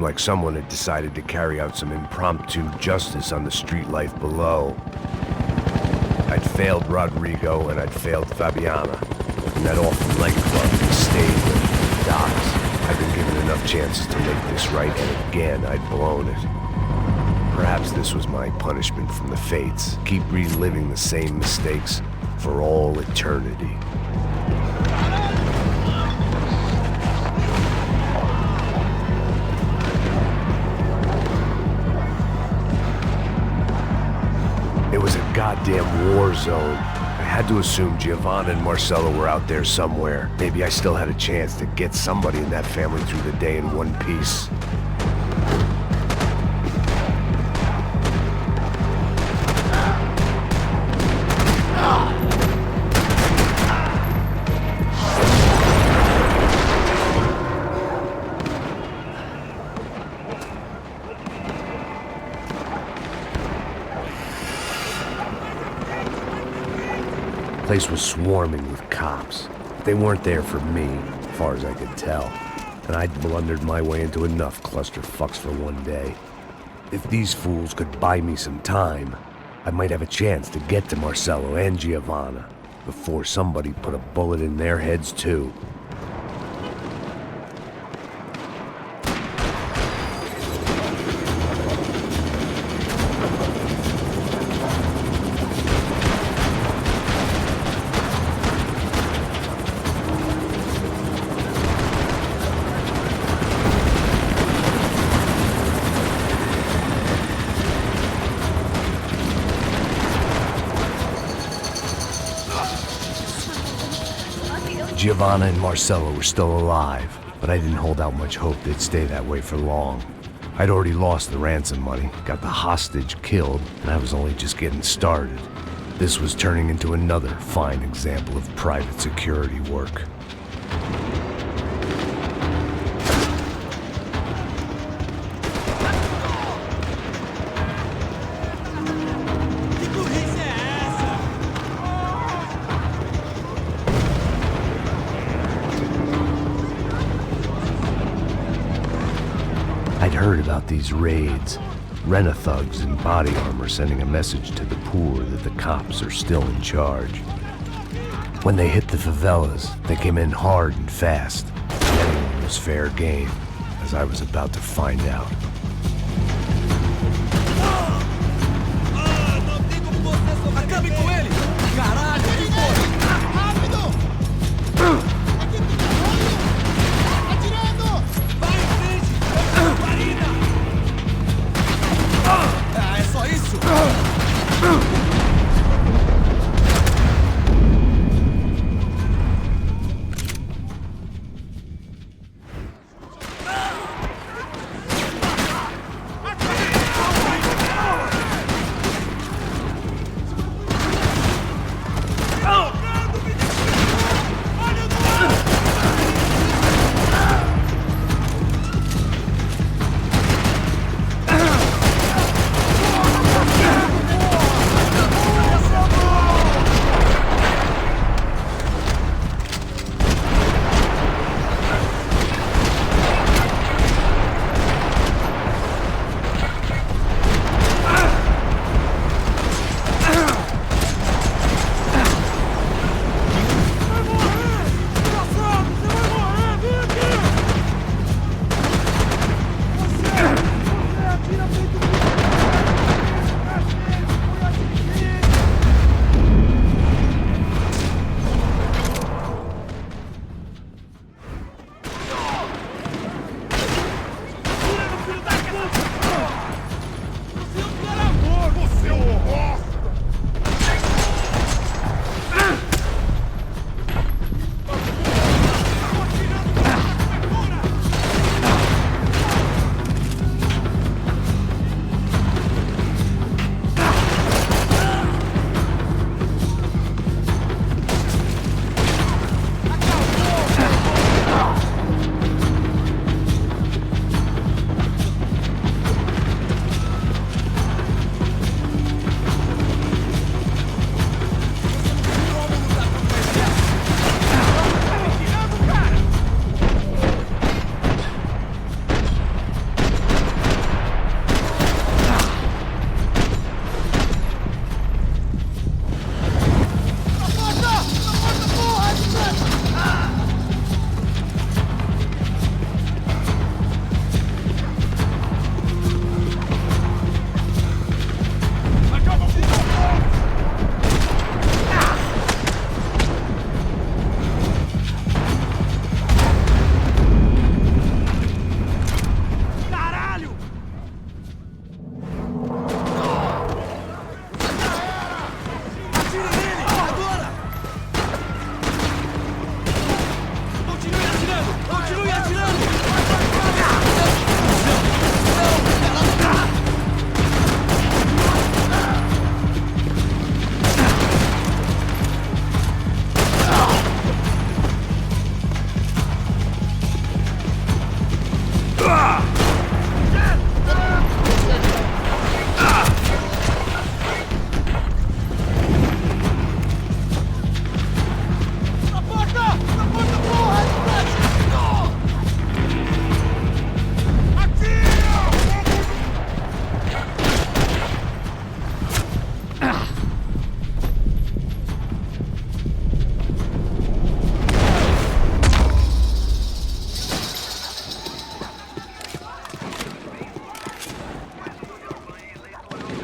like someone had decided to carry out some impromptu justice on the street life below. I'd failed Rodrigo and I'd failed Fabiana. And that awful nightclub we stayed with, the docks. I'd been given enough chances to make this right, and again I'd blown it. Perhaps this was my punishment from the fates. Keep reliving the same mistakes for all eternity. It was a goddamn war zone. I had to assume Giovanna and Marcello were out there somewhere. Maybe I still had a chance to get somebody in that family through the day in one piece. The place was swarming with cops. They weren't there for me, as far as I could tell, and I'd blundered my way into enough clusterfucks for one day. If these fools could buy me some time, I might have a chance to get to Marcello and Giovanna before somebody put a bullet in their heads too. Giovanna and Marcello were still alive, but I didn't hold out much hope they'd stay that way for long. I'd already lost the ransom money, got the hostage killed, and I was only just getting started. This was turning into another fine example of private security work. I'd heard about these raids. Rent-a-thugs in body armor sending a message to the poor that the cops are still in charge. When they hit the favelas, they came in hard and fast. Anyone was fair game, as I was about to find out. Acabe com ele! Caralho, que foi? Rápido! Atirando! Vai em frente! Marina! Ah, é só isso?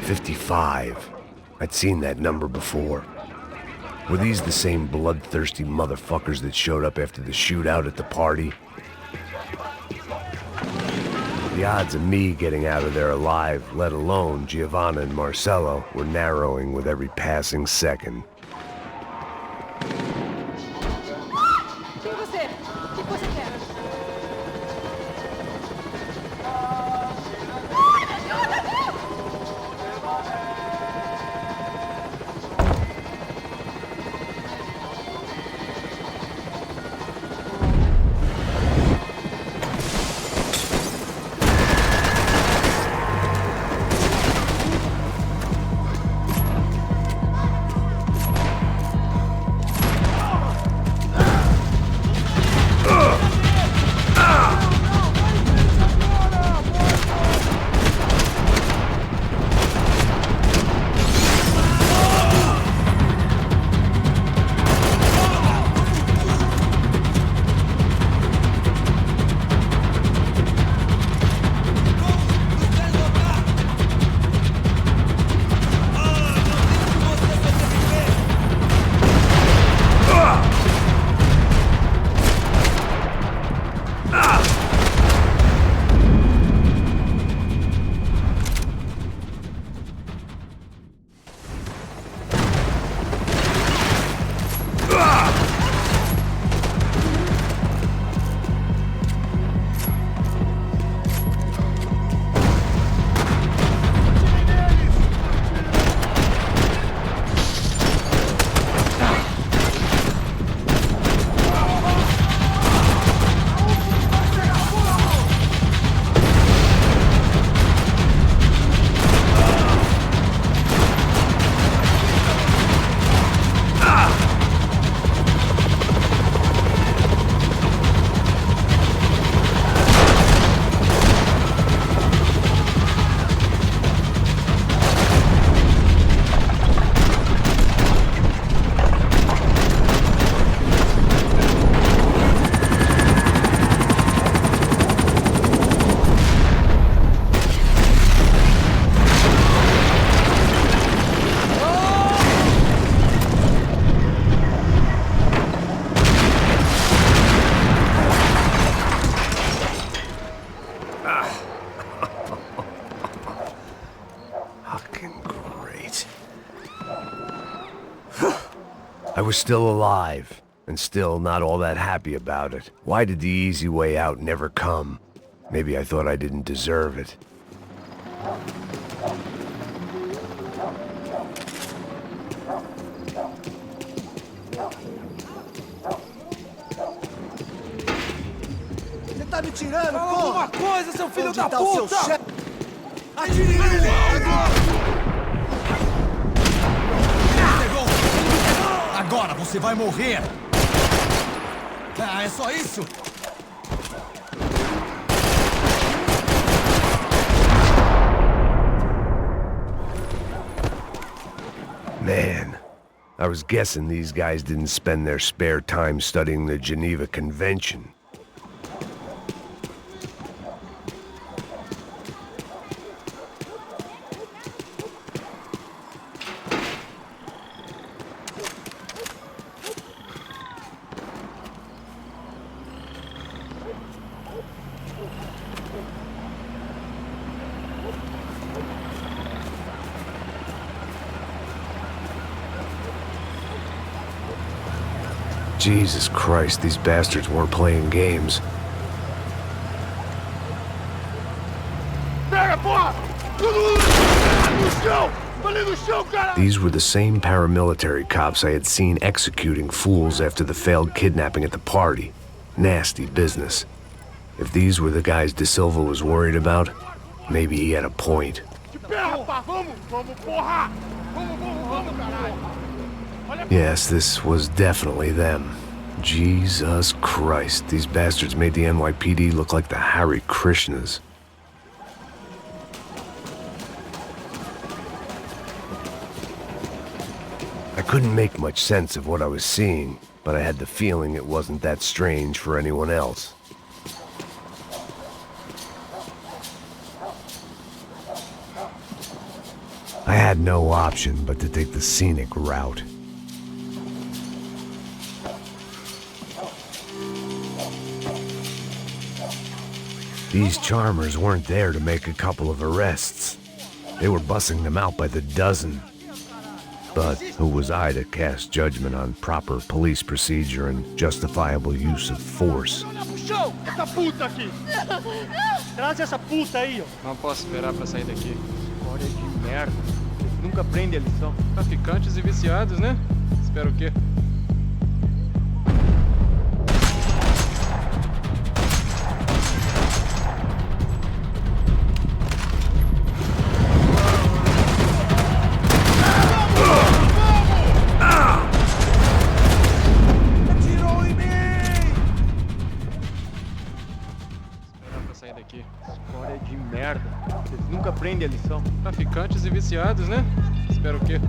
55. I'd seen that number before. Were these the same bloodthirsty motherfuckers that showed up after the shootout at the party? The odds of me getting out of there alive, let alone Giovanna and Marcello, were narrowing with every passing second. Quem é você? O que você quer? I was still alive, and still not all that happy about it. Why did the easy way out never come? Maybe I thought I didn't deserve it. Você tá me tirando, Fala porra! alguma coisa, seu filho Onde da tá o seu puta! chefe? Atire nele! Pegou! Agora você vai morrer! Ah, é só isso? Man, I was guessing these guys didn't spend their spare time studying the Geneva Convention. Jesus Christ, these bastards weren't playing games. These were the same paramilitary cops I had seen executing fools after the failed kidnapping at the party. Nasty business. If these were the guys De Silva was worried about, maybe he had a point. Yes, this was definitely them. Jesus Christ, these bastards made the NYPD look like the Hare Krishnas. I couldn't make much sense of what I was seeing, but I had the feeling it wasn't that strange for anyone else. had no option but to take the scenic route. These charmers weren't there to make a couple of arrests. They were bussing them out by the dozen. But who was I to cast judgment on proper police procedure and justifiable use of force? Essa puta aqui! Traz essa puta aí, ó! Não posso esperar pra sair daqui. História de merda. Eles nunca aprendem a lição. Traficantes e viciados, né? Espero o quê? História de merda. Eles nunca aprendem a lição. Traficantes e viciados, né? Espero o quê?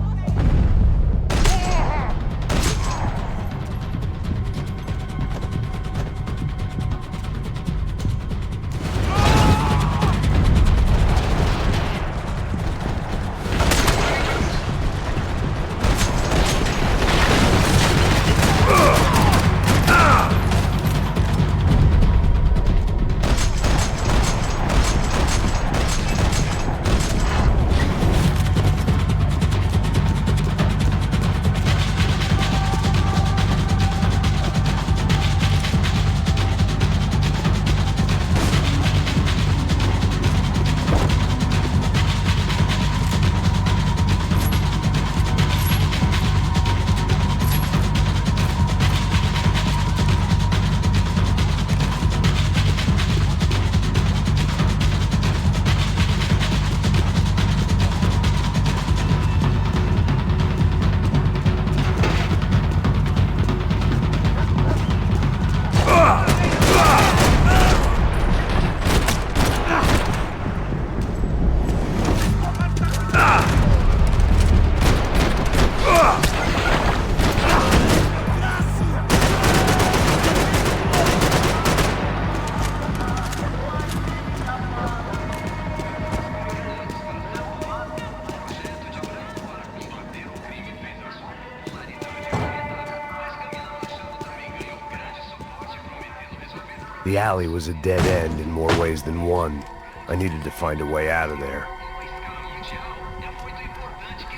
The alley was a dead end in more ways than one. I needed to find a way out of there.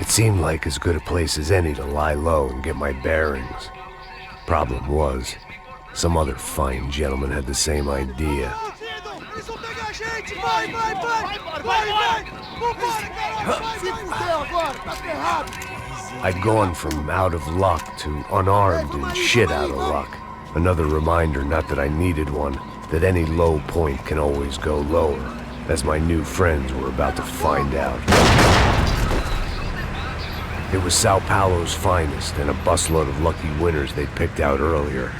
It seemed like as good a place as any to lie low and get my bearings. Problem was, some other fine gentleman had the same idea. I'd gone from out of luck to unarmed and shit out of luck. Another reminder, not that I needed one, that any low point can always go lower, as my new friends were about to find out. It was Sao Paulo's finest and a busload of lucky winners they'd picked out earlier.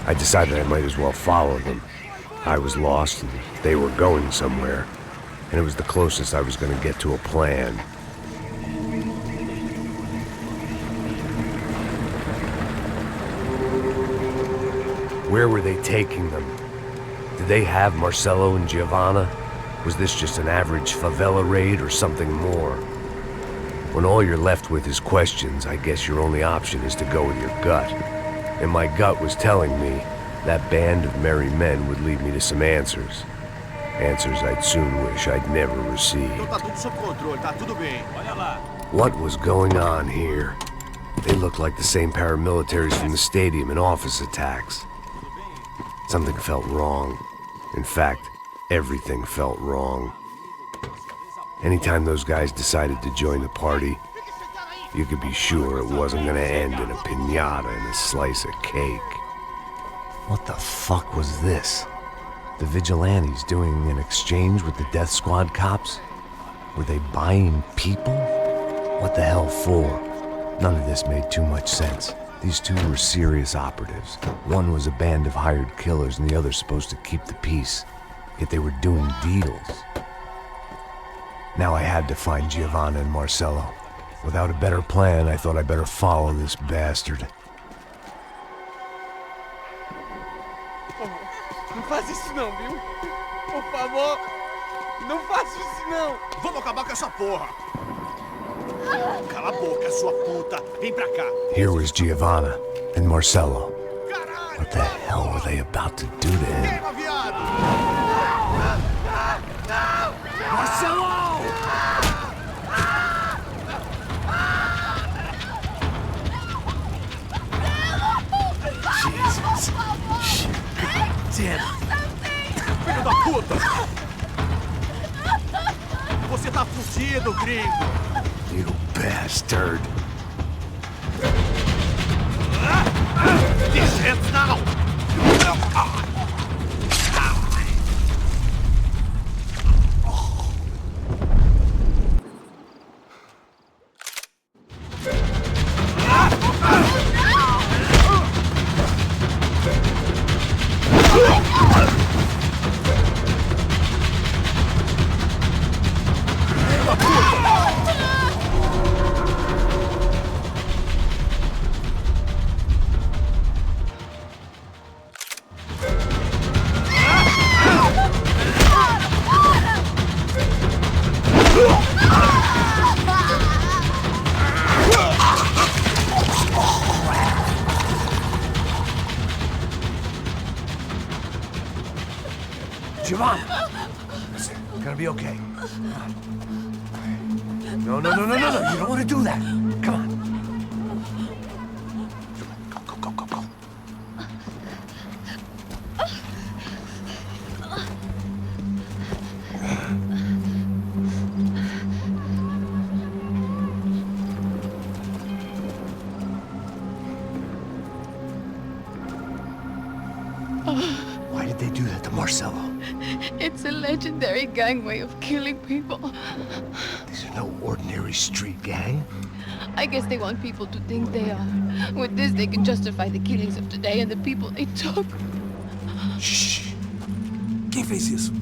I decided I might as well follow them. I was lost and they were going somewhere, and it was the closest I was going to get to a plan. Where were they taking them? Did they have Marcelo and Giovanna? Was this just an average favela raid or something more? When all you're left with is questions, I guess your only option is to go with your gut. And my gut was telling me that band of merry men would lead me to some answers. Answers I'd soon wish I'd never received. What was going on here? They looked like the same paramilitaries from the stadium in office attacks. Something felt wrong. In fact, everything felt wrong. Anytime those guys decided to join the party, you could be sure it wasn't gonna end in a piñata and a slice of cake. What the fuck was this? The vigilantes doing an exchange with the death squad cops? Were they buying people? What the hell for? None of this made too much sense. These two were serious operatives. One was a band of hired killers and the other supposed to keep the peace. Yet they were doing deals. Now I had to find Giovanna and Marcello. Without a better plan, I thought I'd better follow this bastard. Não faz isso não, viu? Por favor, não faça isso não. Vamos acabar com essa porra! Cala a boca, sua puta! Vem pra cá! Here was Giovanna and Marcello. Caralho! What the hell were they about to do to him? Queima, viado! Marcelo! Jesus. Shit. Damn. Filho da puta! Você tá fudido, gringo! You bastard. These hands now! Giovanna! Listen, gonna be okay. No, no, no, no, no, no. You don't want to do that. Come on. Go, go, go, go, go. Why did they do that to Marcello? It's a legendary gang way of killing people. These are no ordinary street gang. I guess they want people to think they are. With this, they can justify the killings of today and the people they took. Shh! Quem fez isso?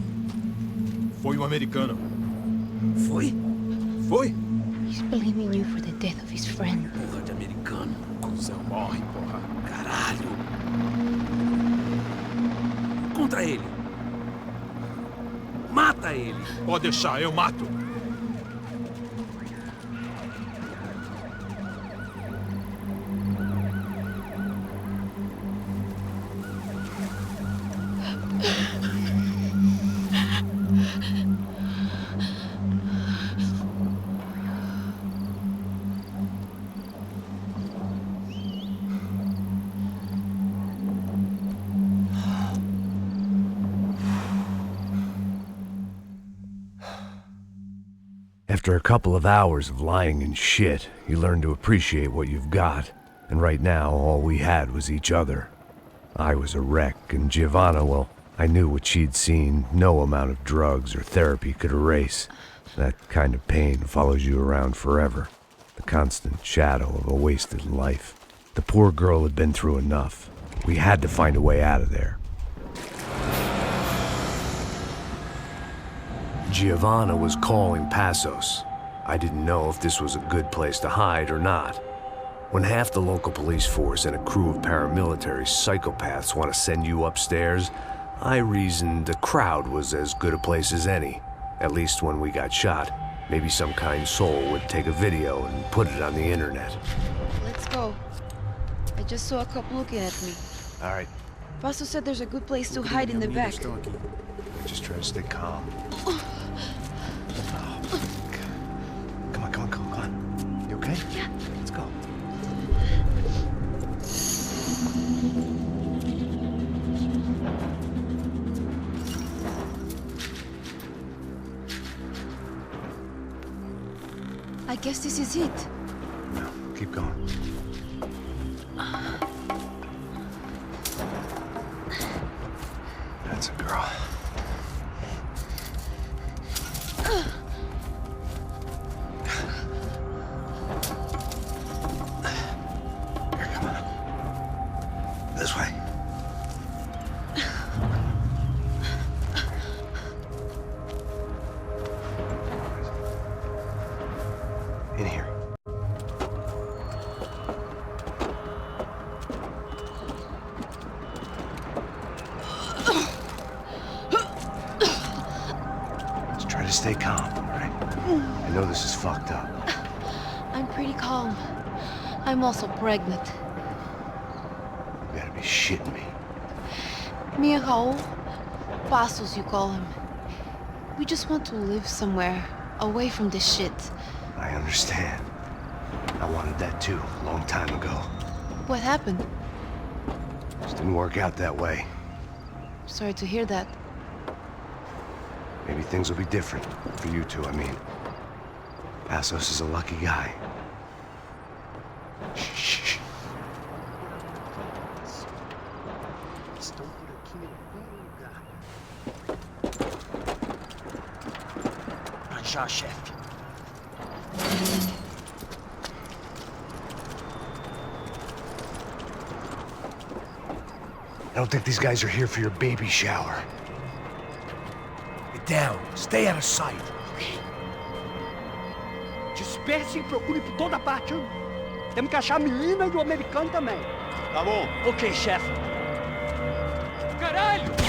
Foi um americano. Foi? Foi? He's blaming you for the death of his friend. Porra de americano. Cusão, morre, porra. Caralho. Contra ele. Mata ele. Pode deixar, eu mato. After a couple of hours of lying in shit, you learn to appreciate what you've got. And right now, all we had was each other. I was a wreck, and Giovanna, well, I knew what she'd seen no amount of drugs or therapy could erase. That kind of pain follows you around forever. The constant shadow of a wasted life. The poor girl had been through enough. We had to find a way out of there. Giovanna was calling Passos. I didn't know if this was a good place to hide or not. When half the local police force and a crew of paramilitary psychopaths want to send you upstairs, I reasoned the crowd was as good a place as any. At least when we got shot, maybe some kind soul would take a video and put it on the internet. Let's go. I just saw a cop looking at me. All right, Paso said there's a good place to hide in the back. just try to stay calm. Oh, come on, come on, come on. You okay? Yeah. Let's go. I guess this is it. No, keep going. That's a girl. Here, come on. This way. Try to stay calm, all right? I know this is fucked up. I'm pretty calm. I'm also pregnant. You gotta be shitting me. Me and Raul, Passos you call him. We just want to live somewhere, away from this shit. I understand. I wanted that too, a long time ago. What happened? Just didn't work out that way. Sorry to hear that. Maybe things will be different. For you two, I mean. Passos is a lucky guy. Shh. Estão por aqui em algum lugar. Pra já, chefe. I don't think these guys are here for your baby shower. Get down. Stay out of sight. Disperse e procure por toda parte. Hein? Temos que achar a menina e o americano também. Tá bom. Ok, chefe. Caralho!